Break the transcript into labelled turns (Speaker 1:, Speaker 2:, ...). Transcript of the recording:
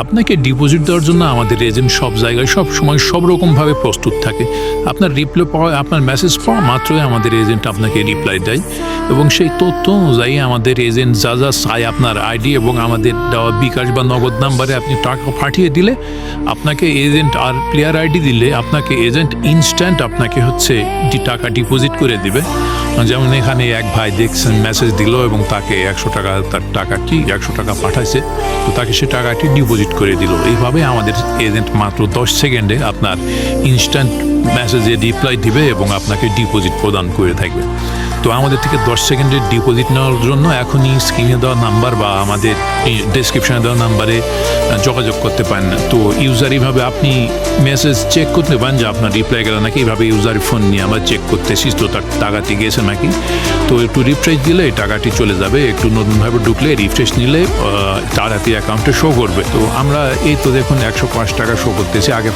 Speaker 1: আপনাকে ডিপোজিট দেওয়ার জন্য আমাদের এজেন্ট সব জায়গায় সব সময় সব রকমভাবে প্রস্তুত থাকে। আপনার রিপ্লাই পাওয়া, আপনার মেসেজ পাওয়া মাত্রই আমাদের এজেন্ট আপনাকে রিপ্লাই দেয় এবং সেই তথ্য অনুযায়ী আমাদের এজেন্ট যা যা চায় আপনার আইডি এবং আমাদের দেওয়া বিকাশ বা নগদ নাম্বারে আপনি টাকা পাঠিয়ে দিলে আপনাকে এজেন্ট আর প্লেয়ার আইডি দিলে আপনাকে এজেন্ট ইনস্ট্যান্ট আপনাকে টাকা ডিপোজিট করে দিবে। যেমন এখানে এক ভাই দেখছেন মেসেজ দিল এবং তাকে 100 টাকা, তার টাকাটি 100 টাকা পাঠাইছে, তো তাকে সে টাকাটি ডিপোজিট করে দিল। এইভাবে আমাদের এজেন্ট মাত্র 10 সেকেন্ডে আপনার ইনস্ট্যান্ট মেসেজে রিপ্লাই দিবে এবং আপনাকে ডিপোজিট প্রদান করে থাকবে। তো আমাদের থেকে 10 সেকেন্ডের ডিপোজিট নেওয়ার জন্য এখনই স্ক্রিনে দেওয়া নাম্বার বা আমাদের ডেসক্রিপশনে দেওয়া নাম্বারে যোগাযোগ করতে পারেন। তো ইউজার এইভাবে আপনি মেসেজ চেক করতে পারেন যে আপনার রিপ্লাই গেল নাকি, এইভাবে ইউজার ফোন নিয়ে আমরা চেক করতেছি তো তার টাকাটি গেছে নাকি। তো একটু রিফ্রেশ দিলে টাকাটি চলে যাবে, একটু নতুনভাবে ঢুকলে রিফ্রেশ নিলে টাকাটি অ্যাকাউন্টে শো করবে। তো আমরা এই তো দেখুন 105 টাকা শো করতেছি, আগে